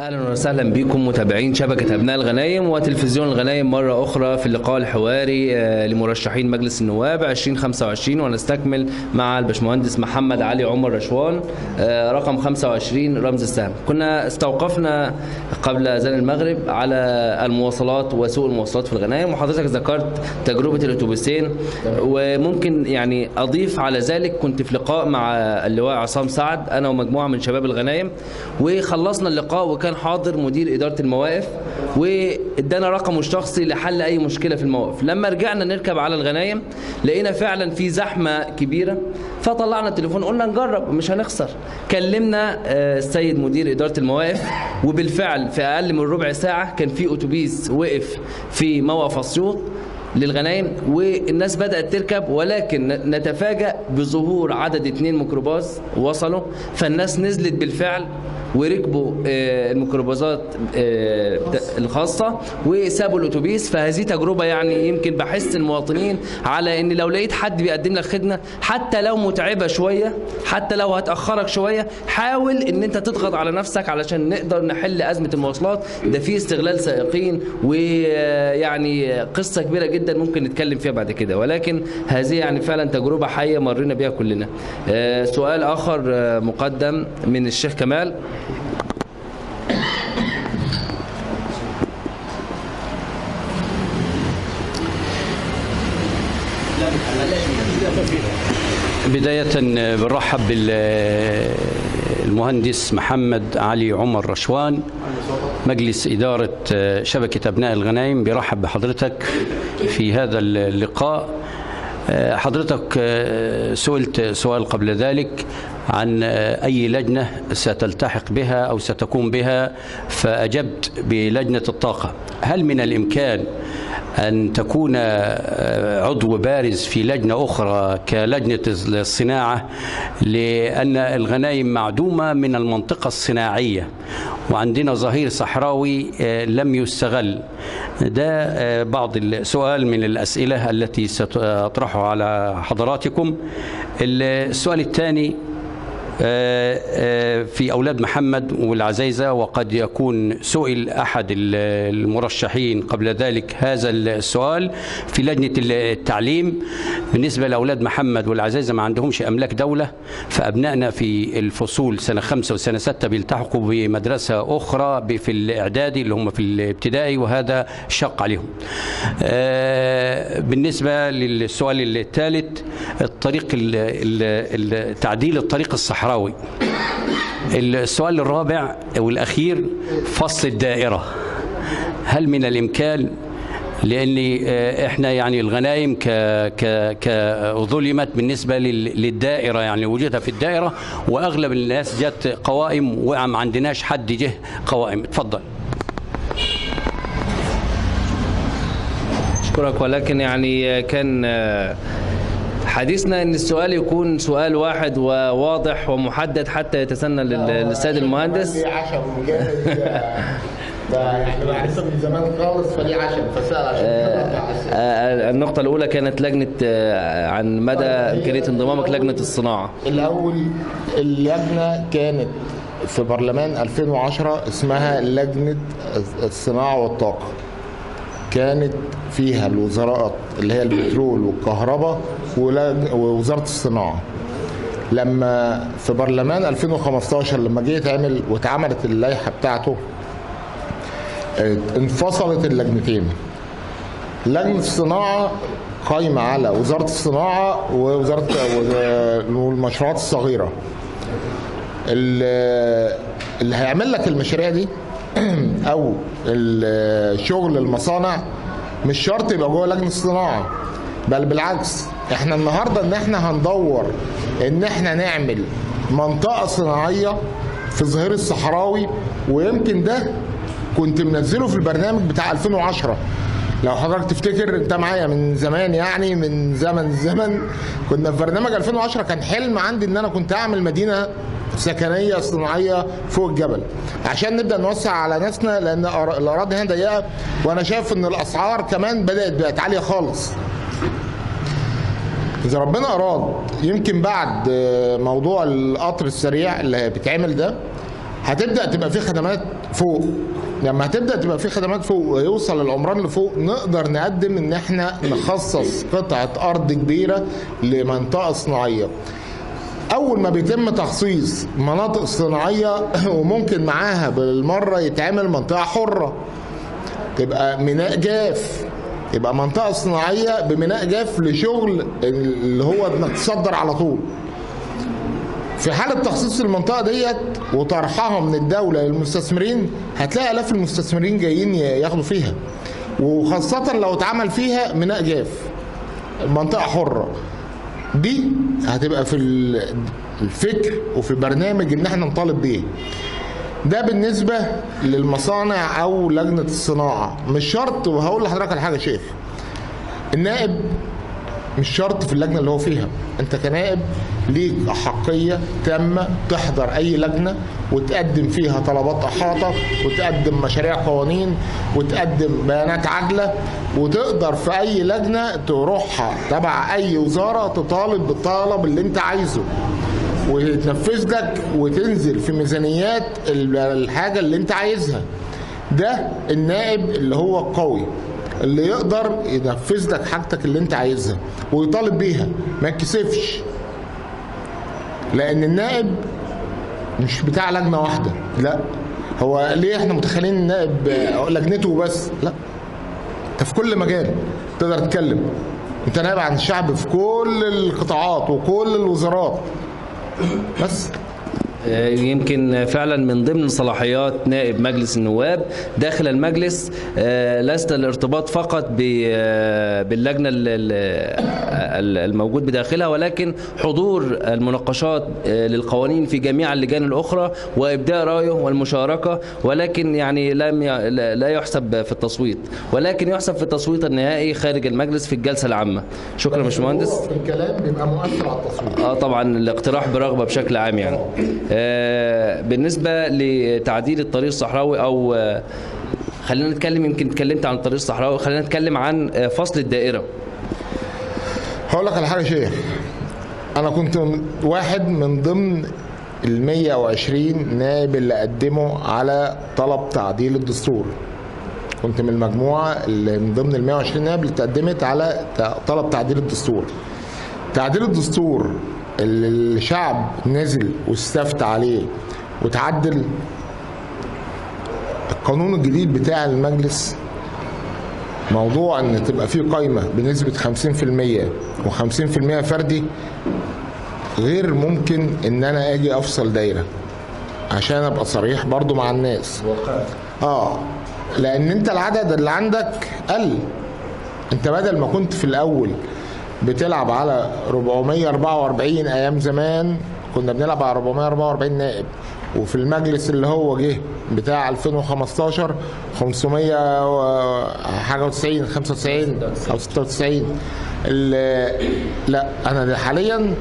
اهلا وسهلا بكم متابعين شبكه ابناء الغنايم وتلفزيون الغنايم مره اخرى في اللقاء الحواري لمرشحين مجلس النواب 2025، ونستكمل مع الباشمهندس محمد علي عمر رشوان رقم 25 رمز السهم. كنا استوقفنا قبل اذان المغرب على المواصلات وسوق المواصلات في الغنايم، وحضرتك ذكرت تجربه الاتوبيسين، وممكن يعني اضيف على ذلك كنت في لقاء مع اللواء عصام سعد انا ومجموعه من شباب الغنايم، وخلصنا اللقاء وكان حاضر مدير إدارة المواقف وادانا رقمه الشخصي لحل أي مشكلة في المواقف. لما رجعنا نركب على الغنايم لقينا فعلا في زحمة كبيرة، فطلعنا التليفون قلنا نجرب مش هنخسر. كلمنا السيد مدير إدارة المواقف، وبالفعل في أقل من ربع ساعة كان في أتوبيس وقف في موقف أسيوط للغنايم والناس بدأت تركب، ولكن نتفاجأ بظهور عدد 2 ميكروباص وصلوا، فالناس نزلت بالفعل وركبوا الميكروباصات الخاصة وسابوا الأتوبيس. فهذه تجربة يعني يمكن بحث المواطنين على إن لو لقيت حد بيقدم لك خدمة حتى لو متعبة شوية، حتى لو هتأخرك شوية، حاول إن أنت تضغط على نفسك علشان نقدر نحل أزمة المواصلات. ده فيه استغلال سائقين ويعني قصة كبيرة جدا ممكن نتكلم فيها بعد كده، ولكن هذه يعني فعلا تجربة حية مرينا بها كلنا. سؤال آخر مقدم من الشيخ كمال. بداية بنرحب بالمهندس محمد علي عمر رشوان، مجلس إدارة شبكة أبناء الغنايم، بيرحب بحضرتك في هذا اللقاء. حضرتك سئلت سؤال قبل ذلك عن أي لجنة ستلتحق بها أو ستقوم بها، فأجبت بلجنة الطاقة. هل من الإمكان أن تكون عضو بارز في لجنة أخرى كلجنة الصناعة، لأن الغنايم معدومة من المنطقة الصناعية وعندنا ظهير صحراوي لم يستغل؟ ده بعض السؤال من الأسئلة التي سأطرحها على حضراتكم. السؤال الثاني في أولاد محمد والعزيزة، وقد يكون سئل أحد المرشحين قبل ذلك هذا السؤال في لجنة التعليم. بالنسبة لأولاد محمد والعزيزة ما عندهمش أملاك دولة، فأبنائنا في الفصول سنة 5 وسنة 6 بيلتحقوا بمدرسة أخرى في الإعدادي اللي هم في الابتدائي، وهذا شق عليهم. بالنسبة للسؤال الثالث، الطريق تعديل الطريق الصحراوي. السؤال الرابع والأخير، فصل الدائرة. هل من الإمكان، لأن إحنا يعني الغنايم ظلمت بالنسبة للدائرة، يعني وجودها في الدائرة، وأغلب الناس جت قوائم وما عندناش حد جه قوائم. اتفضل. أشكرك، ولكن يعني كان حديثنا ان السؤال يكون سؤال واحد وواضح ومحدد حتى يتسنى للسيد المهندس. ليه عشم جاهز ده احنا لسه من زمان خالص، فليه عشم فسأل عشان النقطة الأولى كانت لجنة عن مدى إمكانية انضمامك لجنة الصناعة. الأول اللجنة كانت في برلمان 2010 اسمها لجنة الصناعة والطاقة، كانت فيها الوزارات اللي هي البترول والكهرباء ووزارة الصناعة. لما في برلمان 2015 لما جه يتعمل واتعملت اللائحة بتاعته، انفصلت اللجنتين. لجنة الصناعة قايمة على وزارة الصناعة ووزارة المشروعات الصغيرة. اللي هيعمل لك المشاريع دي او الشغل المصانع مش شرط يبقى جوه لجنة الصناعة، بل بالعكس. احنا النهاردة ان احنا هندور ان احنا نعمل منطقة صناعية في الظهير الصحراوي، ويمكن ده كنت منزله في البرنامج بتاع 2010. لو حضرتك تفتكر انت معايا من زمان، يعني من زمن كنا في برنامج 2010. كان حلم عندي ان انا كنت اعمل مدينة سكنية صناعية فوق الجبل عشان نبدأ نوسع على ناسنا، لان الاراضي هنا ضيقة، وانا شايف ان الاسعار كمان بقت عالية خالص. اذا ربنا اراد يمكن بعد موضوع القطر السريع اللي بيتعمل ده هتبدا تبقى في خدمات فوق. لما هتبدا تبقى في خدمات فوق ويوصل العمران لفوق، نقدر نقدم ان احنا نخصص قطعه ارض كبيره لمنطقه صناعيه. اول ما بيتم تخصيص مناطق صناعيه وممكن معاها بالمره يتعمل منطقه حره، تبقى ميناء جاف، يبقى منطقه صناعيه بميناء جاف لشغل اللي هو انك تصدر على طول. في حالة تخصيص المنطقة ديت وطرحها من الدولة للمستثمرين، هتلاقي آلاف المستثمرين جايين ياخدوا فيها، وخاصة لو اتعمل فيها ميناء جاف، منطقة حرة. دي هتبقى في الفكر وفي البرنامج ان احنا نطالب بيه. ده بالنسبة للمصانع او لجنة الصناعة. مش شرط، وهقول لحضرتك على حاجة يا شيخ، النائب مش شرط في اللجنة اللي هو فيها. انت كنائب ليك أحقية تامة تحضر أي لجنة وتقدم فيها طلبات إحاطة وتقدم مشاريع قوانين وتقدم بيانات عاجلة، وتقدر في أي لجنة تروحها تبع أي وزارة تطالب بالطلب اللي انت عايزه ويتنفذ لك وتنزل في ميزانيات الحاجة اللي انت عايزها. ده النائب اللي هو القوي اللي يقدر ينفذ لك حاجتك اللي انت عايزها ويطالب بيها، ما يتكسفش. لان النائب مش بتاع لجنه واحده، لا. هو ليه احنا متخيلين النائب لجنته بس؟ لا، انت في كل مجال تقدر تتكلم. انت نائب عن الشعب في كل القطاعات وكل الوزارات بس. يمكن فعلا من ضمن صلاحيات نائب مجلس النواب داخل المجلس ليس الارتباط فقط باللجنة الموجود بداخلها، ولكن حضور المناقشات للقوانين في جميع اللجان الأخرى وإبداء رأيه والمشاركة، ولكن يعني لا يحسب في التصويت، ولكن يحسب في التصويت النهائي خارج المجلس في الجلسة العامة. شكرا يا باشمهندس. في الكلام بيبقى مؤثر على التصويت. طبعا الاقتراح برغبة بشكل عام يعني. بالنسبة لتعديل الطريق الصحراوي، أو خلينا نتكلم، يمكن اتكلمت عن الطريق الصحراوي، خلينا نتكلم عن فصل الدائرة. هقول لك على حاجة يا شيخ، أنا كنت واحد من ضمن 120 نائب اللي قدموا على طلب تعديل الدستور. كنت من المجموعة اللي من ضمن 120 نائب اللي تقدمت على طلب تعديل الدستور. تعديل الدستور اللي الشعب نزل واستفتى عليه وتعدل، القانون الجديد بتاع المجلس موضوع ان تبقى فيه قايمة بنسبة 50% و50% فردي، غير ممكن ان انا اجي افصل دايرة، عشان ابقى صريح برضو مع الناس. لان انت العدد اللي عندك قل. انت بدل ما كنت في الاول بتلعب على 444 ايام زمان، كنا بنلعب على 444 نائب، وفي المجلس اللي هو جه بتاع 2015 500 حاجه 90 95 او 96. لا، انا حاليا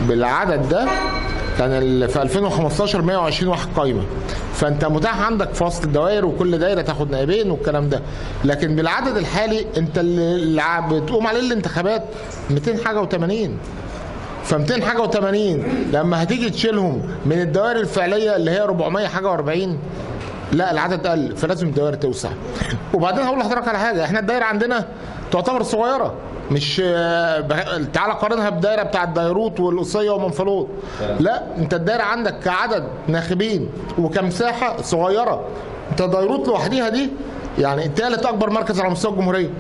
بالعدد ده كان في 2015 120 واحد قايمه، فانت متاح عندك فصل الدوائر وكل دايره تاخد نائبين والكلام ده. لكن بالعدد الحالي انت اللي بتقوم عليه الانتخابات 200 حاجه و80، ف 200 حاجه و80 لما هتيجي تشيلهم من الدوائر الفعليه اللي هي 400 حاجه و40، لا العدد قل، فلازم الدوائر توسع. وبعدين هقول لحضرتك على حاجه، احنا الدايره عندنا تعتبر صغيره، مش تعالى قارنها بدايره بتاع الديروت والقصيه ومنفلوط. لا، انت الدايره عندك كعدد ناخبين وكمساحه صغيره. انت ديروت لوحديها دي يعني ثالث اكبر مركز على مستوى الجمهوريه.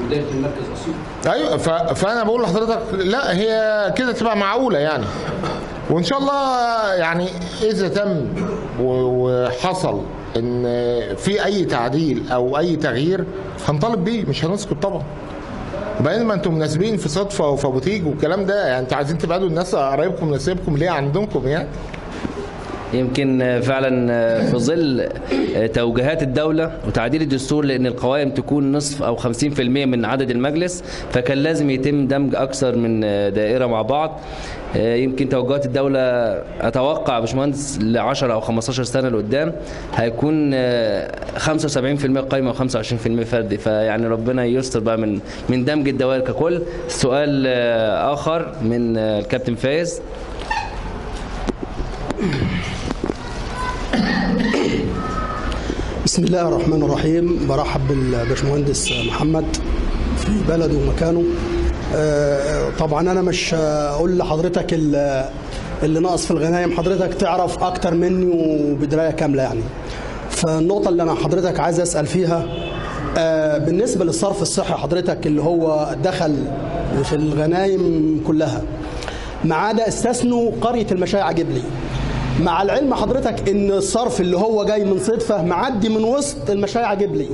بداية المركز أسيوط. ايوه، فانا بقول لحضرتك لا، هي كده تبقى معقوله يعني. وان شاء الله يعني اذا تم وحصل ان في اي تعديل او اي تغيير هنطالب بيه، مش هنسكت طبعا. وبعدين ما انتم مناسبين في صدفه وفي ابو تيج والكلام ده، يعني انتوا عايزين تبعدوا الناس قرايبكم نسيبكم ليه عندكم يعني؟ يمكن فعلا في ظل توجيهات الدولة وتعديل الدستور لأن القوائم تكون نصف أو 50% من عدد المجلس، فكان لازم يتم دمج أكثر من دائرة مع بعض. يمكن توجهات الدولة أتوقع باشمهندس ل 10 أو 15 سنة لقدام هيكون 75% قايمة و25% فردي، فيعني ربنا يستر بقى من دمج الدوائر ككل. سؤال آخر من الكابتن فايز. بسم الله الرحمن الرحيم. برحب بالباشمهندس محمد في بلده ومكانه. طبعا انا مش اقول لحضرتك اللي ناقص في الغنايم، حضرتك تعرف اكتر مني وبدرايه كامله يعني. فالنقطه اللي انا حضرتك عايز اسال فيها بالنسبه للصرف الصحي، حضرتك اللي هو دخل في الغنايم كلها ما عدا استثنوا قريه المشايع جبلي، مع العلم حضرتك ان الصرف اللي هو جاي من صدفه معدي من وسط المشايع جبلي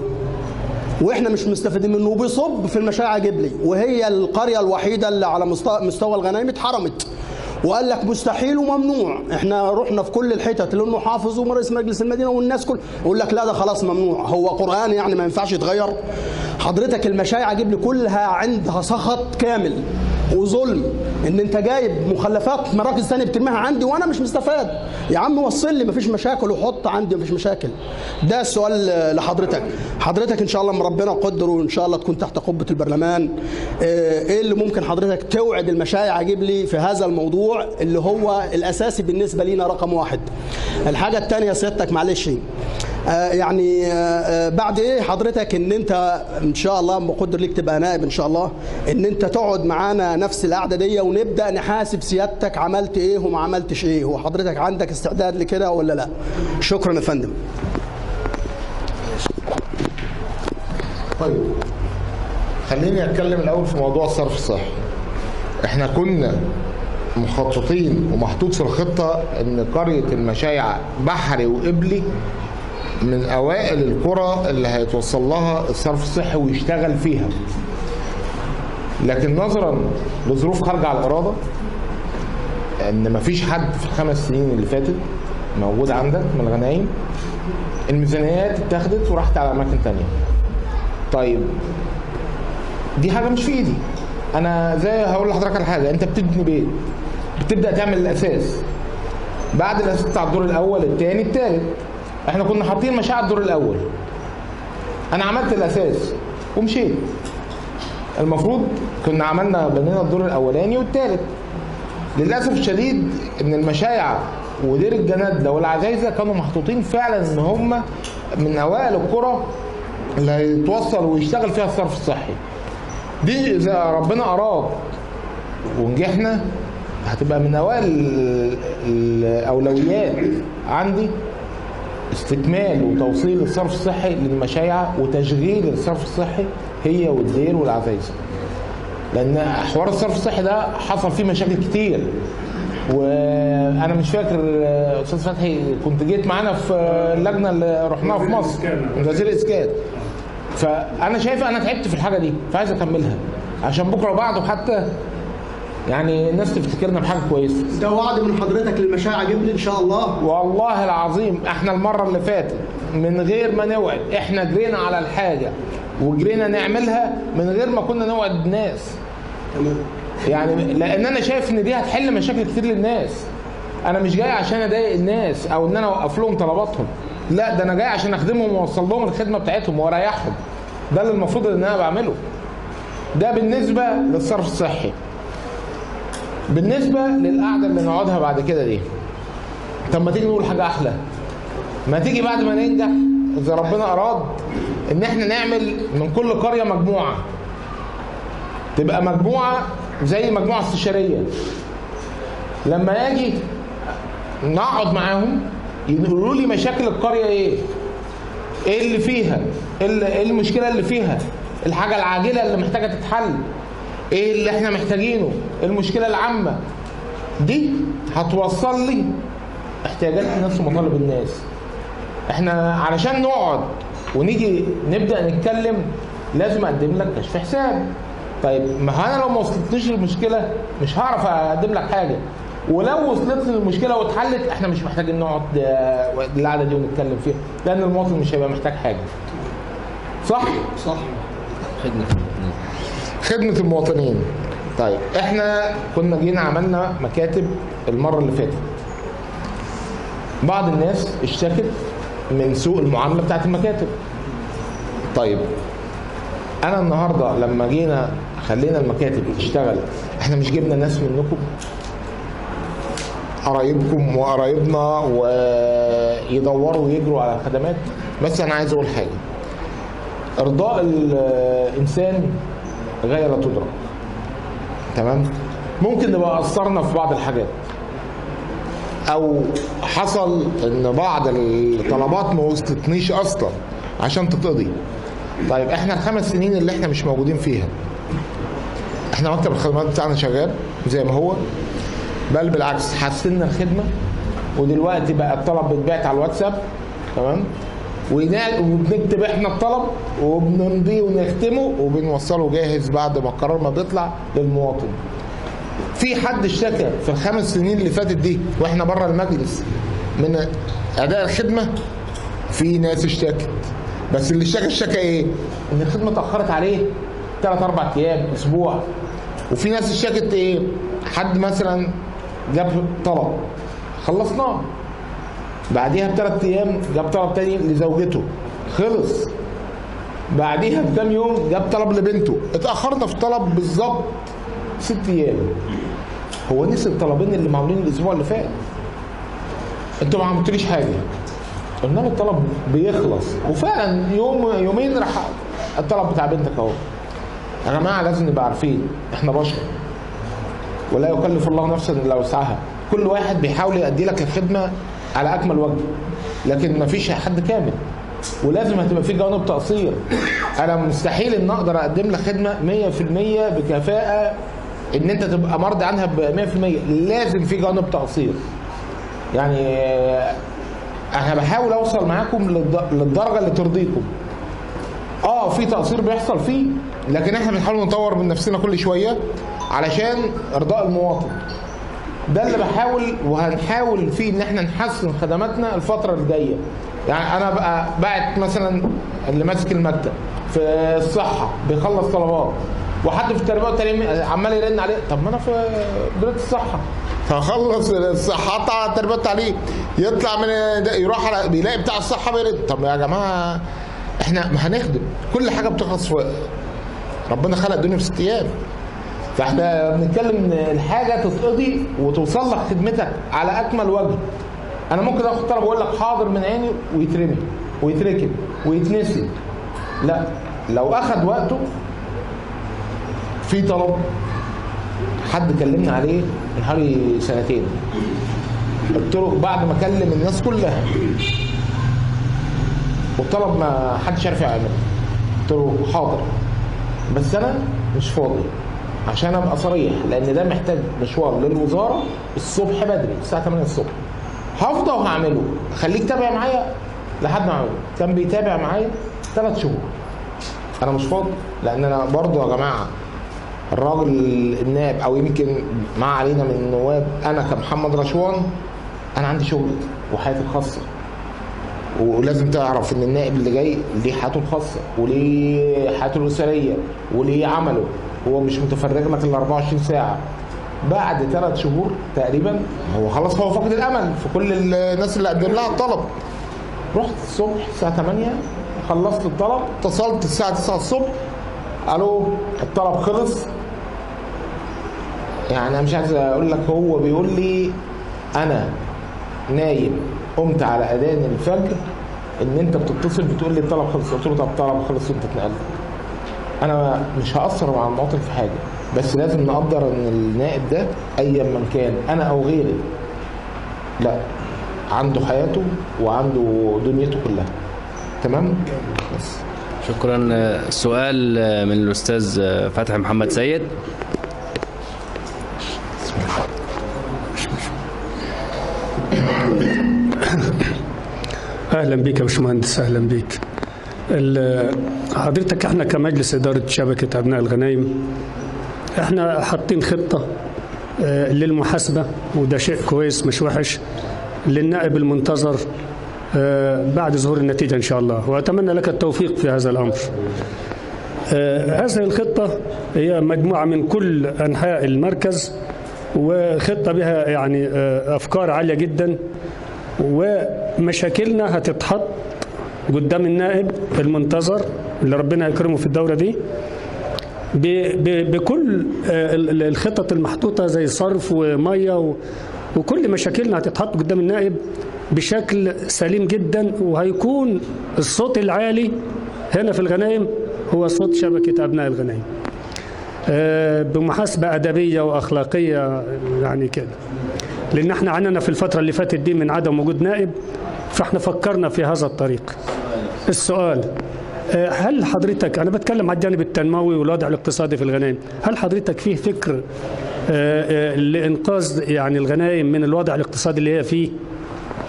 واحنا مش مستفيدين منه، وبيصب في المشايع جبلي، وهي القريه الوحيده اللي على مستوى الغنايم اتحرمت وقال لك مستحيل وممنوع. احنا رحنا في كل الحتت اللي انه حافظ ورئيس مجلس المدينه والناس كل يقول لك لا ده خلاص ممنوع، هو قران يعني ما ينفعش يتغير. حضرتك المشايع جبلي كلها عندها سخط كامل وظلم، ان انت جايب مخلفات مراكز ثانيه بترميها عندي وانا مش مستفاد. يا عم وصل لي مفيش مشاكل وحط عندي مفيش مشاكل. ده السؤال لحضرتك. حضرتك ان شاء الله ربنا قدر وان شاء الله تكون تحت قبه البرلمان، ايه اللي ممكن حضرتك توعد المشايع جبلي في هذا الموضوع اللي هو الاساسي بالنسبه لينا رقم واحد. الحاجه الثانيه سيادتك معلش يعني بعد ايه حضرتك ان انت ان شاء الله مقدر ليك تبقى نائب ان شاء الله، ان انت تقعد معانا نفس القعده دي ونبدا نحاسب سيادتك عملت ايه وما عملتش ايه، هو حضرتك عندك استعداد لكده ولا لا؟ شكرا يا فندم. طيب خليني اتكلم الاول في موضوع الصرف الصحي. احنا كنا مخططين ومحطوط في الخطه ان قريه المشايع بحري وقبلي من اوائل القرى اللي هيتوصل لها الصرف الصحي ويشتغل فيها، لكن نظرا لظروف خارجه على الاراده ان مفيش حد في الخمس سنين اللي فاتت موجود عندك من الغنايم، الميزانيات اتاخدت وراحت على اماكن تانية. طيب دي حاجه مش في ايدي. انا زي هقول لحضرتك على حاجه، انت بتبني بيت بتبدا تعمل الاساس، بعد الاساس بتاع الدور الاول الثاني الثالث. احنا كنا حاطين مشاع الدور الاول، انا عملت الاساس ومشيت. المفروض كنا عملنا بنينا الدور الاولاني والثالث. للاسف الشديد ان المشايع ودير الجنادله والعزايزه كانوا محطوطين فعلا ان هم من اوائل القرى اللي هيتوصل ويشتغل فيها الصرف الصحي. دي اذا ربنا اراد ونجحنا هتبقى من اوائل الاولويات عندي استكمال وتوصيل الصرف الصحي للمشايع وتشغيل الصرف الصحي هي والدير والعزايزه، لان حوار الصرف الصحي ده حصل فيه مشاكل كتير. وانا مش فاكر استاذ فتحي كنت جيت معانا في اللجنه اللي رحناها في مصر من وزير الاسكان، فانا شايف انا تعبت في الحاجه دي فعايز اكملها عشان بكره بعده حتى يعني الناس تفتكرنا بحاجه كويسه. ده وعد من حضرتك للمشايع جبلي ان شاء الله. والله العظيم احنا المره اللي فاتت من غير ما نوعد احنا جرينا على الحاجه وجرينا نعملها من غير ما كنا نوعد الناس. تمام. يعني لان انا شايف ان دي هتحل مشاكل كتير للناس. انا مش جاي عشان اضايق الناس او ان انا اوقف لهم طلباتهم، لا ده انا جاي عشان اخدمهم واوصل لهم الخدمه بتاعتهم واريحهم. ده اللي المفروض ان انا بعمله. ده بالنسبه للصرف الصحي. بالنسبه للقعده اللي نقعدها بعد كده دي، طب ما تيجي نقول حاجه احلى، ما تيجي بعد ما ننجح اذا ربنا اراد ان احنا نعمل من كل قريه مجموعه، تبقى مجموعه زي مجموعه استشاريه. لما اجي نقعد معاهم يقولوا لي مشاكل القريه ايه اللي فيها، ايه المشكله اللي فيها، الحاجه العاجله اللي محتاجه تتحل، ايه اللي احنا محتاجينه، المشكله العامه دي هتوصل لي احتياجات الناس ومطالب الناس. احنا علشان نقعد ونيجي نبدا نتكلم لازم اقدم لك كشف حساب. طيب ما انا لو ما وصلتنيش المشكله مش هعرف اقدم لك حاجه، ولو وصلت لي المشكله واتحلت احنا مش محتاجين نقعد القعده دي ونتكلم فيها، لان المواطن مش هيبقى محتاج حاجه. صح؟ صح. خدمه المواطنين. طيب احنا كنا جينا عملنا مكاتب المره اللي فاتت. بعض الناس اشتكت من سوء المعامله بتاعت المكاتب. طيب انا النهارده لما جينا خلينا المكاتب تشتغل، احنا مش جبنا ناس منكم قرايبكم وقرايبنا ويدوروا ويجروا على الخدمات؟ بس انا عايز اقول حاجه، ارضاء الانسان غايه لا تدرك. تمام؟ ممكن نبقى قصرنا في بعض الحاجات، او حصل ان بعض الطلبات ما وصلتنيش اصلا عشان تتقضي. طيب احنا ال5 سنين اللي احنا مش موجودين فيها، احنا مكتب الخدمات بتاعنا شغال زي ما هو، بل بالعكس حسنا الخدمه، ودلوقتي بقى الطلب بيتبعت على الواتساب. تمام؟ وبنكتب احنا الطلب وبنمضيه ونختمه وبنوصله جاهز بعد ما القرار ما بيطلع للمواطن. في حد اشتكى في ال5 سنين اللي فاتت دي واحنا بره المجلس من اداء الخدمه؟ في ناس اشتكت، بس اللي اشتكى ايه؟ ان الخدمه اتاخرت عليه 3 4 ايام، اسبوع. وفي ناس اشتكت ايه؟ حد مثلا جاب طلب خلصناه، بعديها ب3 ايام جاب طلب تاني لزوجته خلص، بعديها بكام يوم جاب طلب لبنته، اتاخرنا في الطلب بالظبط 6 ايام. هو نسي الطلبين اللي معمولين الاسبوع اللي فات. انتوا ما عملتوليش حاجه، قلنا له الطلب بيخلص، وفعلا يوم يومين راح الطلب بتاع بنتك اهو. يا جماعه لازم نبقى عارفين احنا بشر، ولا يكلف الله نفسا الا وسعها. كل واحد بيحاول يؤدي لك الخدمه على اكمل وجه، لكن ما فيش حد كامل، ولازم هتبقى في جوانب تقصير. انا مستحيل ان اقدر اقدم لك خدمه 100% بكفاءه ان انت تبقى مرضي عنها ب 100%. لازم في جوانب تقصير. يعني انا بحاول اوصل معاكم للدرجه اللي ترضيكم. في تقصير بيحصل فيه، لكن احنا بنحاول نطور من نفسنا كل شويه علشان ارضاء المواطن. ده اللي بحاول وهنحاول فيه ان احنا نحسن خدماتنا الفتره الجايه. يعني انا بقى بعت مثلا اللي ماسك المكتب في الصحه بيخلص طلبات، وحد في التربيه والتعليم عمال يرن عليه، طب ما انا في مديريه الصحه فخلص الصحه على التربيه والتعليم، يطلع من يروح على بيلاقي بتاع الصحه بيرن. طب يا جماعه احنا ما هنخدم، كل حاجه بتخلص في ربنا خلق الدنيا في 6 ايام. فاحنا بنتكلم ان الحاجه تتقضي وتوصل لك خدمتك على اكمل وجه. انا ممكن اخد طلب واقول لك حاضر من عيني ويترمي ويتركب ويتنسي. لا، لو اخذ وقته. في طلب حد كلمنا عليه من حوالي 2 سنين، قلت له بعد ما اكلم الناس كلها والطلب ما حدش عارف يعمله، قلت له حاضر بس انا مش فاضي، عشان ابقى صريح، لان ده محتاج مشوار للوزاره الصبح بدري الساعه 8 الصبح. هفضل وهعمله، خليك تابع معايا لحد ما اعمله. كان بيتابع معايا 3 شهور. انا مش فاضي، لان انا برضو يا جماعه الراجل النائب او يمكن ما علينا من النواب، انا كمحمد رشوان انا عندي شغل وحياتي الخاصه، ولازم تعرف ان النائب اللي جاي ليه حياته الخاصه وليه حياته الاسريه وليه عمله، هو مش متفرغ لك ال 24 ساعه. بعد 3 شهور تقريبا هو خلاص هو فقد الامل في كل الناس اللي قدم لها الطلب. رحت الصبح الساعه 8 خلصت الطلب، اتصلت الساعه 9 الصبح، الو الطلب خلص. يعني انا مش عايز اقول لك، هو بيقول لي انا نايم قمت على اذان الفجر ان انت بتتصل بتقول لي الطلب خلص. قلت له طب الطلب خلص وانت اتنقلت. انا مش هاثر مع المواطن في حاجه، بس لازم نقدر ان النائب ده ايا من كان انا او غيري، لا عنده حياته وعنده دنيته كلها. تمام؟ بس شكرا. سؤال من الاستاذ فتحي محمد سيد. اهلا بيك يا باشمهندس، اهلا بيك. حضرتك احنا كمجلس اداره شبكه ابناء الغنايم احنا حاطين خطه للمحاسبه، وده شيء كويس مش وحش، للنائب المنتظر بعد ظهور النتيجه ان شاء الله، واتمنى لك التوفيق في هذا الامر. هذه الخطه هي مجموعه من كل انحاء المركز، وخطه بها يعني افكار عاليه جدا، ومشاكلنا هتتحط قدام النائب المنتظر اللي ربنا يكرمه في الدورة دي بكل الخطط المحطوطة زي صرف ومية، وكل مشاكلنا هتتحط قدام النائب بشكل سليم جدا، وهيكون الصوت العالي هنا في الغنايم هو صوت شبكة أبناء الغنايم بمحاسبة أدبية وأخلاقية يعني كده، لأن احنا عانينا في الفترة اللي فاتت دي من عدم وجود نائب، فاحنا فكرنا في هذا الطريق. السؤال، هل حضرتك، أنا بتكلم على الجانب التنموي والوضع الاقتصادي في الغنايم، هل حضرتك فيه فكر لإنقاذ يعني الغنايم من الوضع الاقتصادي اللي هي فيه؟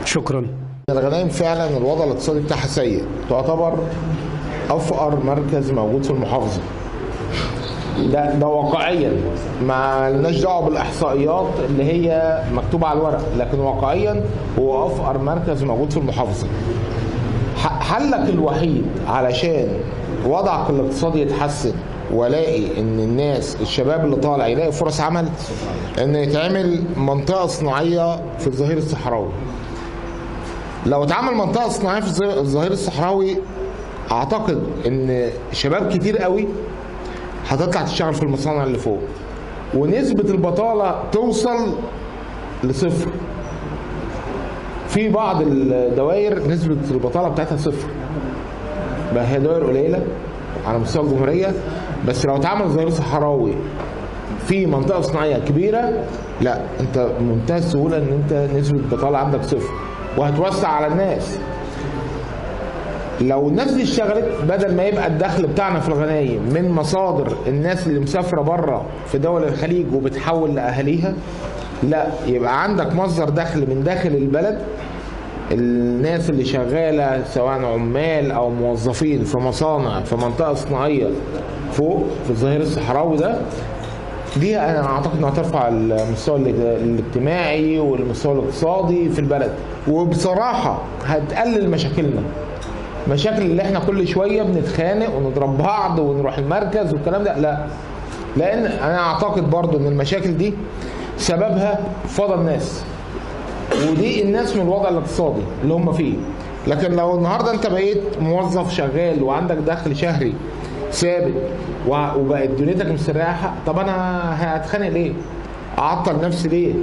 شكرا. الغنايم فعلا الوضع الاقتصادي بتاعها سيء، تعتبر أفقر مركز موجود في المحافظة. ده واقعيا، ما لناش دعوه بالاحصائيات اللي هي مكتوبه على الورق، لكن واقعيا هو افقر مركز موجود في المحافظه. حلك الوحيد علشان وضعك الاقتصادي يتحسن والاقي ان الناس الشباب اللي طالع يلاقي فرص عمل، ان يتعمل منطقه صناعيه في الظهير الصحراوي. لو اتعمل منطقه صناعيه في الظهير الصحراوي، اعتقد ان شباب كتير قوي هتطلع تشتغل في المصانع اللي فوق، ونسبة البطالة توصل لصفر. في بعض الدوائر نسبة البطالة بتاعتها صفر، بقى هي دوائر قليلة على مستوى الجمهورية، بس لو اتعمل ظهير صحراوي في منطقة صناعية كبيرة، لا انت بمنتهى السهولة ان انت نسبة البطالة عندك صفر، وهتوسع على الناس. لو الناس دي اشتغلت، بدل ما يبقى الدخل بتاعنا في الغنايم من مصادر الناس اللي مسافره بره في دول الخليج وبتحول لاهاليها، لا يبقى عندك مصدر دخل من داخل البلد. الناس اللي شغاله سواء عمال او موظفين في مصانع في منطقه صناعيه فوق في الظهير الصحراوي ده، دي انا اعتقد انها ترفع المستوى الاجتماعي والمستوى الاقتصادي في البلد، وبصراحه هتقلل مشاكلنا. مشاكل اللي احنا كل شويه بنتخانق ونضرب بعض ونروح المركز والكلام ده، لا، لان انا اعتقد برضو ان المشاكل دي سببها فضل الناس، ودي الناس من الوضع الاقتصادي اللي هم فيه. لكن لو النهارده انت بقيت موظف شغال وعندك دخل شهري ثابت وبقت دنيتك مستريحه، طب انا هتخانق ليه؟ اعطل نفسي ليه؟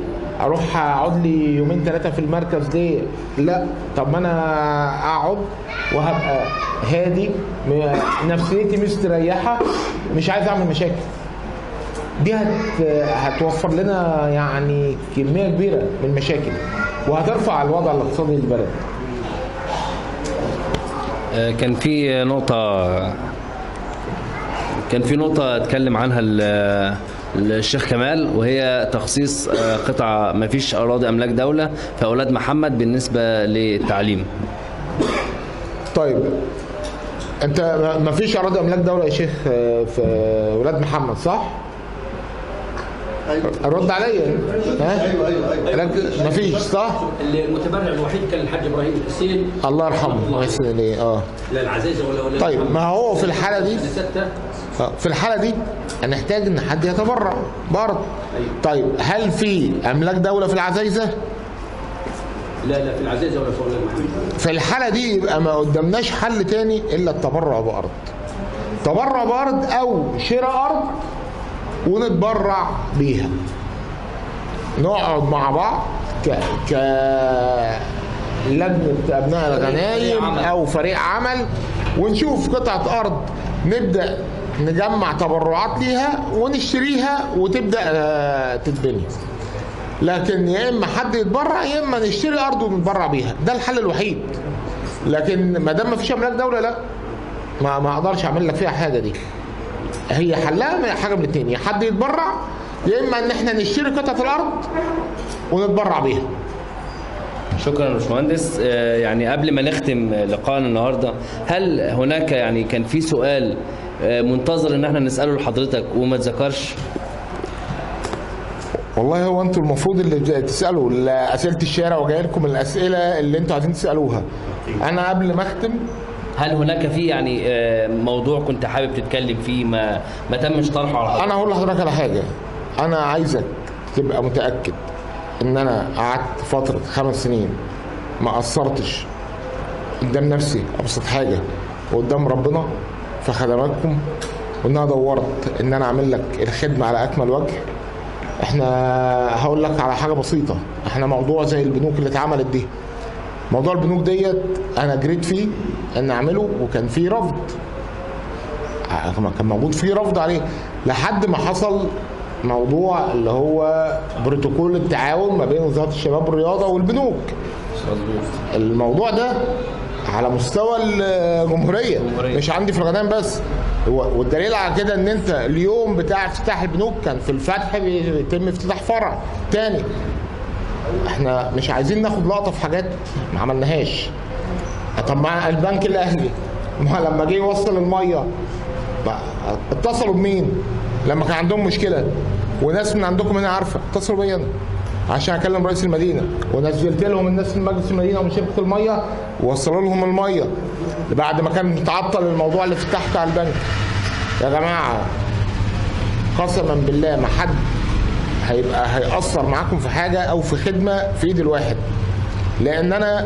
اروح اقعد لي يومين ثلاثه في المركز ليه؟ لا، طب ما انا اقعد وهبقى هادي، نفسيتي مستريحه، مش عايز اعمل مشاكل. دي هتوفر لنا يعني كميه كبيره من المشاكل، وهترفع الوضع الاقتصادي للبلد. كان في نقطة اتكلم عنها الشيخ كمال، وهي تخصيص قطعة ما فيش أراضي أملاك دولة في أولاد محمد بالنسبة للتعليم. طيب أنت ما فيش أراضي أملاك دولة يا شيخ في أولاد محمد، صح؟ رد عليا. ايوه ما فيش، صح؟ المتبرع الوحيد كان الحاج ابراهيم الحسين الله يرحمه. لا العزيزه ولا طيب ما هو في الحاله دي هنحتاج ان حد يتبرع برضه. طيب هل في املاك دوله في العزيزه؟ لا في العزيزه ولا في اولاد محمد. في الحاله دي يبقى ما قدامناش حل تاني الا التبرع بارض. تبرع بارض او شراء ارض ونتبرع بيها، نقعد مع بعض لجنة أبناء الغنايم أو فريق عمل، ونشوف قطعة أرض نبدأ نجمع تبرعات ليها ونشتريها وتبدأ تتبني. لكن يا إما حد يتبرع يا إما نشتري أرض ونتبرع بيها، ده الحل الوحيد. لكن ما دام ما فيش أملاك دولة، لا ما أقدرش أعمل لك فيها حاجة. دي هي حلها حاجه من الاثنين، يا حد يتبرع يا اما ان احنا نشتري قطعه الارض ونتبرع بيها. شكرا يا باشمهندس. يعني قبل ما نختم لقاءنا النهارده، هل هناك يعني كان في سؤال منتظر ان احنا نساله لحضرتك وما اتذكرش؟ والله هو انتوا المفروض اللي تسالوا اسئله الشارع، وجاي لكم الاسئله اللي انتوا عايزين تسالوها. انا قبل ما اختم، هل هناك في يعني موضوع كنت حابب تتكلم فيه ما تمش طرحه على حضرتك؟ انا هقول لحضرتك على حاجه. انا عايزك تبقى متاكد ان انا قعدت فتره 5 سنين ما قصرتش قدام نفسي ابسط حاجه وقدام ربنا في خدماتكم، وان انا دورت ان انا اعمل لك الخدمه على اكمل وجه. احنا هقول لك على حاجه بسيطه، احنا موضوع زي البنوك اللي اتعملت دي، موضوع البنوك ديت انا جريت فيه ان اعمله، وكان فيه رفض، كان موجود فيه رفض عليه لحد ما حصل موضوع اللي هو بروتوكول التعاون ما بين وزاره الشباب والرياضه والبنوك. الموضوع ده على مستوى الجمهوريه مش عندي في الغنام بس، والدليل على كده ان انت اليوم بتاع افتتاح البنوك كان في الفتح بيتم افتتاح فرع تاني. احنا مش عايزين ناخد لقطه في حاجات ما عملناهاش. طب مع البنك الاهلي ما لما جه يوصل الميه اتصلوا بمين لما كان عندهم مشكله؟ وناس من عندكم هنا عارفه، اتصلوا بيا انا عشان اكلم رئيس المدينه، ونزلت لهم الناس من مجلس المدينه ومن شركه الميه ووصلوا لهم الميه بعد ما كان متعطل الموضوع اللي فتح بتاع البنك. يا جماعه قسما بالله ما حد هيأثر معاكم في حاجه او في خدمه في ايد الواحد، لان انا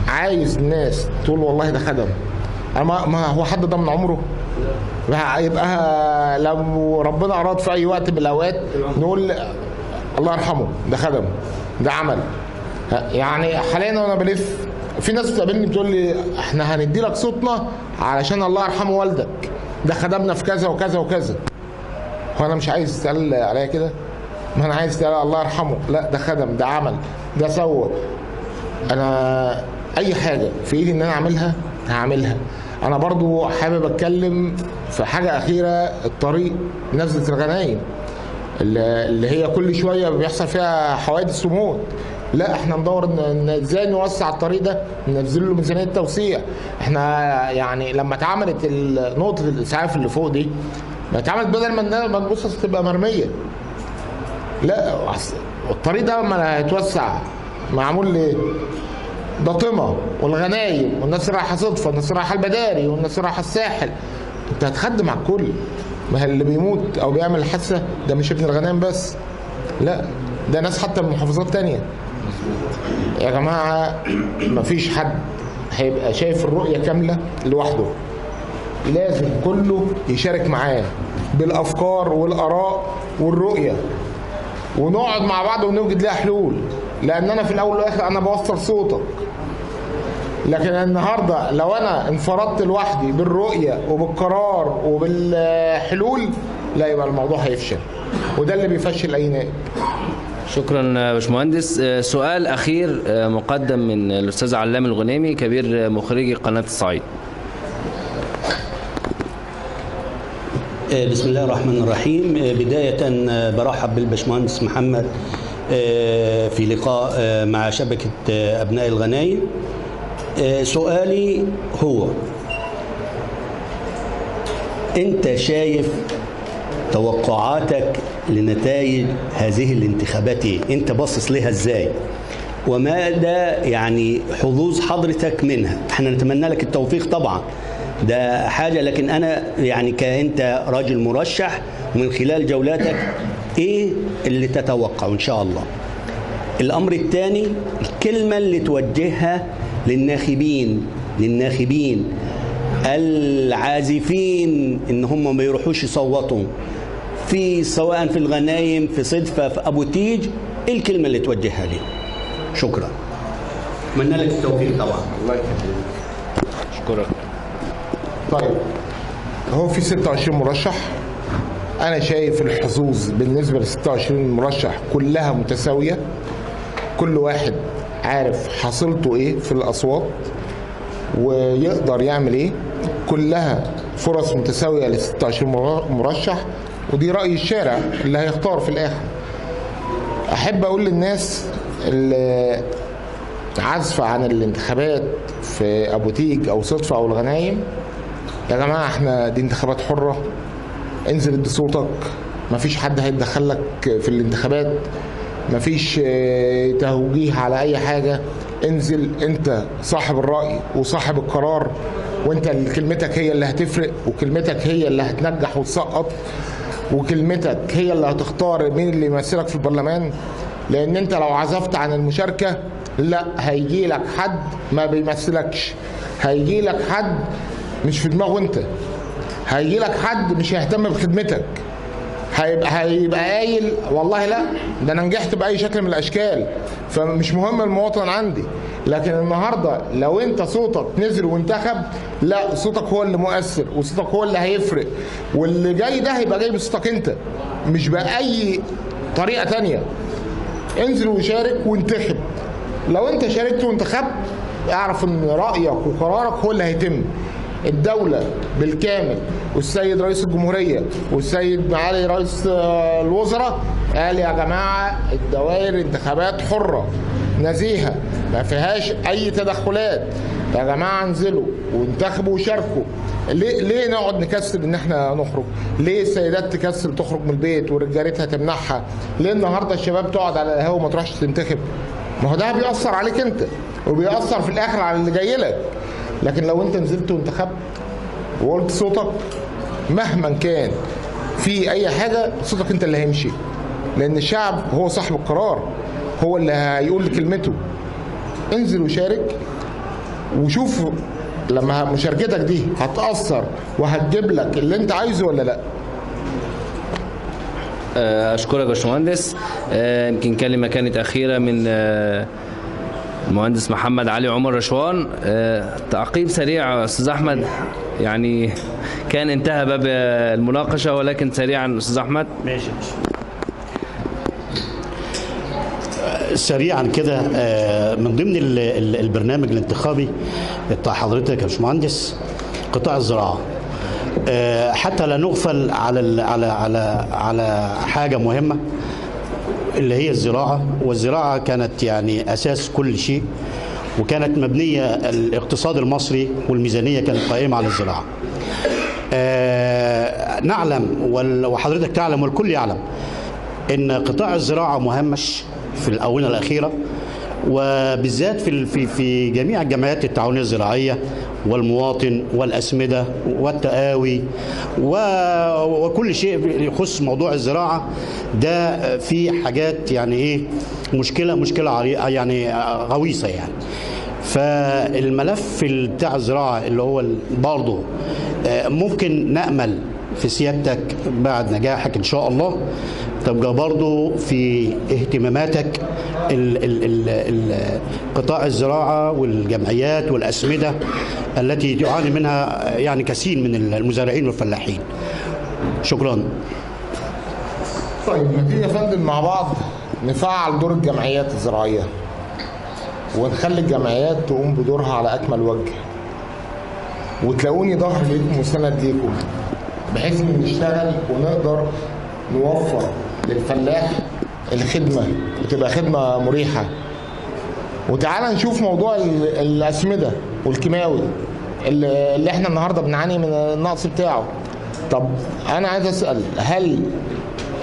عايز الناس تقول والله ده خدم. ما هو حد ده من عمره يبقى لو ربنا اراد في اي وقت من الاوقات نقول الله يرحمه ده خدم ده عمل. يعني حاليا وانا بلف في ناس بتقابلني بتقول لي احنا هندي لك صوتنا علشان الله يرحمه والدك ده خدمنا في كذا وكذا وكذا. هو انا مش عايز يتقال عليا كده؟ ما انا عايز يتقال الله يرحمه، لا ده خدم ده عمل ده سوى. انا اي حاجه في ايدي ان انا اعملها هعملها. انا برضو حابب اتكلم في حاجه اخيره، الطريق نزله الغنايم اللي هي كل شويه بيحصل فيها حوادث وموت. لا احنا ندور ازاي نوسع الطريق ده، ننزل له ميزانيه توسيع. احنا يعني لما اتعملت نقطه الاسعاف اللي فوق دي ما اتعملت بدل ما البصص تبقى مرميه. لا الطريق ده لما هيتوسع معمول ليه؟ ده طمع والغنايم والناس رايحه صدفه، الناس رايحه البداري والناس رايحه الساحل. انت هتخدم على الكل. ما اللي بيموت او بيعمل حادثه ده مش ابن الغنام بس، لا ده ناس حتى من محافظات تانية. يا جماعه مفيش حد هيبقى شايف الرؤيه كامله لوحده، لازم كله يشارك معاه بالافكار والاراء والرؤيه، ونقعد مع بعض ونوجد لها حلول. لان انا في الاول والاخر انا بوصل صوتك، لكن النهارده لو انا انفردت لوحدي بالرؤيه وبالقرار وبالحلول لا يبقى الموضوع هيفشل، وده اللي بيفشل اي نائب. شكرا يا باشمهندس. سؤال اخير مقدم من الاستاذ علام الغنيمي كبير مخرجي قناه الصعيد. بسم الله الرحمن الرحيم. بداية برحب بالباشمهندس محمد في لقاء مع شبكة أبناء الغنايم. سؤالي هو أنت شايف توقعاتك لنتائج هذه الانتخابات إيه؟ أنت باصص لها إزاي؟ وماذا يعني حظوظ حضرتك منها؟ احنا نتمنى لك التوفيق طبعا، ده حاجة، لكن أنا يعني كأنت راجل مرشح ومن خلال جولاتك إيه اللي تتوقع إن شاء الله؟ الأمر الثاني، الكلمة اللي توجهها للناخبين العازفين إن هم ما يروحوش يصوتوا سواء في الغنايم في صدفة في أبو تيج، إيه الكلمة اللي توجهها لهم؟ شكرا. أتمنى لك التوفيق طبعا. الله يخليك. شكرا. طيب هو في 26 مرشح، انا شايف الحظوظ بالنسبه ل 26 مرشح كلها متساويه، كل واحد عارف حصيلته ايه في الاصوات ويقدر يعمل ايه، كلها فرص متساويه ل 26 مرشح، ودي راي الشارع اللي هيختار في الاخر. احب اقول للناس اللي عازفه عن الانتخابات في ابو تيج او صدفه او الغنايم، يا جماعه احنا دي انتخابات حره، انزل ادي صوتك، مفيش حد هيتدخلك في الانتخابات، مفيش توجيه على اي حاجه، انزل انت صاحب الراي وصاحب القرار، وانت كلمتك هي اللي هتفرق، وكلمتك هي اللي هتنجح وتسقط، وكلمتك هي اللي هتختار مين اللي يمثلك في البرلمان. لان انت لو عزفت عن المشاركه لا هيجي لك حد ما بيمثلكش، هيجي لك حد مش في دماغه انت، هيجي لك حد مش هيهتم بخدمتك. هيبقى قايل والله لا ده انا نجحت باي شكل من الاشكال، فمش مهم المواطن عندي. لكن النهارده لو انت صوتك نزل وانتخب، لا صوتك هو اللي مؤثر وصوتك هو اللي هيفرق، واللي جاي ده هيبقى جاي بصوتك انت مش باي طريقه تانية. انزل وشارك وانتخب. لو انت شاركت وانتخبت اعرف ان رايك وقرارك هو اللي هيتم. الدولة بالكامل والسيد رئيس الجمهورية والسيد معالي رئيس الوزراء قال يا جماعة الدوائر انتخابات حرة نزيهة ما فيهاش أي تدخلات، يا جماعة انزلوا وانتخبوا وشاركوا. ليه نقعد نكسل ان احنا نخرج؟ ليه السيدات تكسل تخرج من البيت ورجالتها تمنعها؟ ليه النهارده الشباب تقعد على القهوة وما تروحش تنتخب؟ ما هو ده بيأثر عليك انت وبيأثر في الآخر على اللي جاي لك. لكن لو انت نزلت وانتخبت وقلت صوتك مهما كان في اي حاجه، صوتك انت اللي هيمشي، لان الشعب هو صاحب القرار، هو اللي هيقول كلمته. انزل وشارك وشوف لما مشاركتك دي هتأثر وهتجيب لك اللي انت عايزه ولا لا. اشكرك يا باشمهندس. يمكن كلمه كانت اخيره من المهندس محمد علي عمر رشوان. تعقيب سريع استاذ احمد، يعني كان انتهى باب المناقشه ولكن سريعا استاذ احمد. ماشي. سريعا كده، من ضمن البرنامج الانتخابي بتاع حضرتك يا باشمهندس قطاع الزراعه، حتى لا نغفل على حاجه مهمه اللي هي الزراعه. والزراعه كانت يعني اساس كل شيء، وكانت مبنيه الاقتصاد المصري والميزانيه كانت قائمه على الزراعه. نعلم وحضرتك تعلم والكل يعلم ان قطاع الزراعه مهمش في الاونه الاخيره، وبالذات في جميع الجمعيات التعاونيه الزراعيه والمواطن والاسمده والتقاوي وكل شيء يخص موضوع الزراعه ده. في حاجات يعني ايه مشكله يعني غويصه يعني. فالملف بتاع الزراعه اللي هو برضه ممكن نامل في سيادتك بعد نجاحك ان شاء الله تبقى برضو في اهتماماتك قطاع الزراعة والجمعيات والأسمدة التي تعاني منها يعني كثير من المزارعين والفلاحين. شكرا. طيب ما تيجي يا فندم مع بعض نفعل دور الجمعيات الزراعية ونخلي الجمعيات تقوم بدورها على أكمل وجه، وتلاقوني ظهر ليكم وسند ليكم بحيث ان نشتغل ونقدر نوفر للفلاح الخدمة وتبقى خدمة مريحة. وتعالى نشوف موضوع الأسمدة والكيماوي اللي احنا النهاردة بنعاني من النقص بتاعه. طب أنا عايز أسأل، هل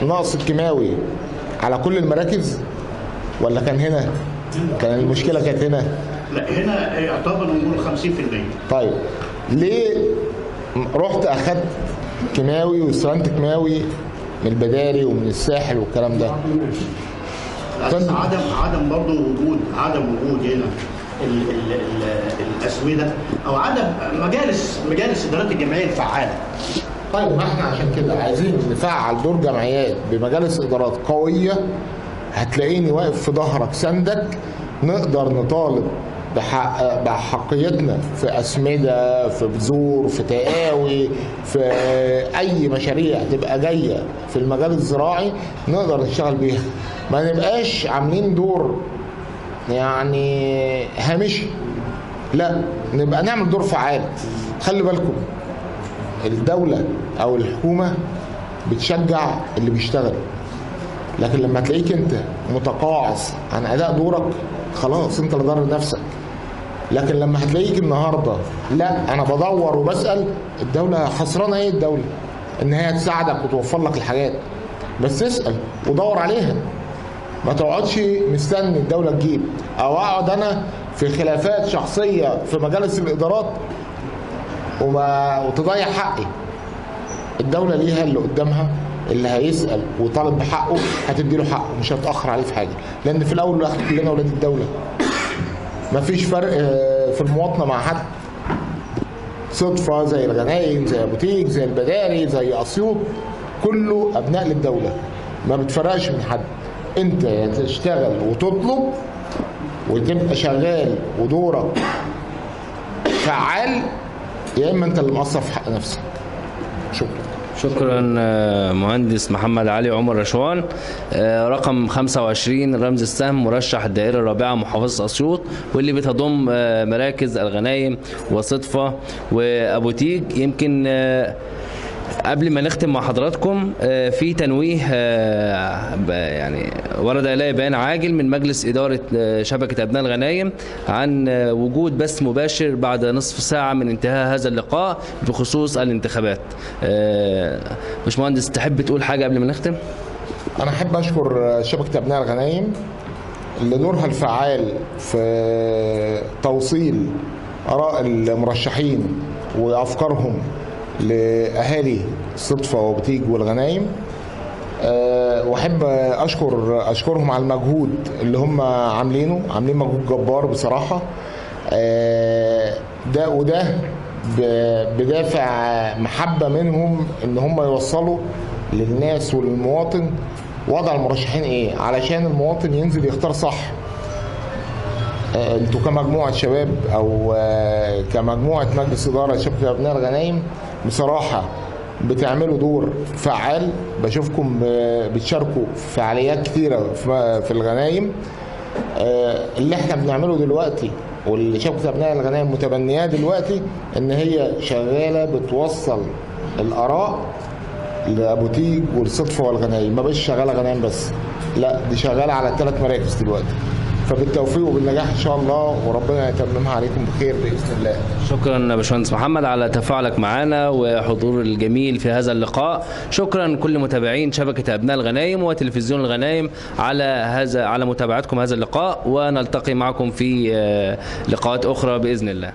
نقص الكيماوي على كل المراكز ولا كان هنا؟ كان المشكلة كانت هنا؟ لا، هنا يعتبر نقول 50%. طيب ليه رحت أخدت كيماوي واستخدمت كيماوي من البداري ومن الساحل والكلام ده؟ عدم برضه عدم وجود هنا الاسمده او عدم مجالس ادارات الجمعيه الفعاله. طيب ما احنا عشان كده عايزين نفعل دور جمعيات بمجالس ادارات قويه. هتلاقيني واقف في ظهرك سندك، نقدر نطالب بحقيتنا في أسمدة، في بذور، في تقاوي، في أي مشاريع تبقى جاية في المجال الزراعي نقدر نشتغل بيها. ما نبقاش عاملين دور يعني هامشي، لا نبقى نعمل دور فعال. خلي بالكم الدولة أو الحكومة بتشجع اللي بيشتغل، لكن لما تلاقيك أنت متقاعس عن أداء دورك خلاص أنت اللي ضرر نفسك. لكن لما هتلاقيك النهارده لا انا بدور وبسال، الدوله خسرانه ايه؟ الدوله ان هي تساعدك وتوفر لك الحاجات، بس اسال ودور عليها. ما تقعدش مستني الدوله تجيب، او اقعد انا في خلافات شخصيه في مجالس الادارات وتضيع حقي. الدوله ليها اللي قدامها، اللي هيسال وطالب بحقه هتديله حقه، مش هتاخر عليه في حاجه، لان في الاول والاخر كلنا اولاد الدوله. مفيش فرق في المواطنه مع حد. صدفه زي الغنايم، زي ابو تيج، زي البداري، زي اسيوط، كله ابناء للدوله، ما بتفرقش من حد. انت يا تشتغل وتطلب وتبقى شغال ودورك فعال، يا اما انت اللي مقصر في حق نفسك. شكرا. شكرا مهندس محمد علي عمر رشوان. رقم 25 رمز السهم، مرشح الدائرة الرابعة محافظة أسيوط، واللي بتضم مراكز الغنايم وصدفة وأبو تيج. يمكن قبل ما نختم مع حضراتكم في تنويه يعني ورد إلي بيان عاجل من مجلس إدارة شبكة أبناء الغنايم عن وجود بث مباشر بعد نصف ساعة من انتهاء هذا اللقاء بخصوص الانتخابات. باشمهندس تحب تقول حاجة قبل ما نختم؟ أنا أحب أشكر شبكة أبناء الغنايم لدورها الفعال في توصيل آراء المرشحين وأفكارهم لأهالي صدفة وبتيج والغنايم. واحب اشكرهم على المجهود اللي هم عاملين مجهود جبار بصراحه. وده بدافع محبه منهم ان هم يوصلوا للناس وللمواطن وضع المرشحين ايه، علشان المواطن ينزل يختار صح. انتوا كمجموعه شباب او كمجموعه مجلس اداره شبكه ابناء الغنايم بصراحه بتعملوا دور فعال. بشوفكم بتشاركوا في فعاليات كتيره في الغنايم. اللي احنا بنعمله دلوقتي واللي شبكه ابناء الغنايم متبنياه دلوقتي ان هي شغاله بتوصل الاراء لابو تيج والصدفه والغنايم. ما بقتش شغاله غنايم بس، لا دي شغاله على ال3 مراكز دلوقتي. فبالتوفيق وبالنجاح ان شاء الله، وربنا يتممها عليكم بخير باذن الله. شكرا يا باشمهندس محمد على تفاعلك معنا وحضور الجميل في هذا اللقاء. شكرا كل متابعين شبكه ابناء الغنايم وتلفزيون الغنايم على متابعتكم هذا اللقاء، ونلتقي معكم في لقاءات اخرى باذن الله.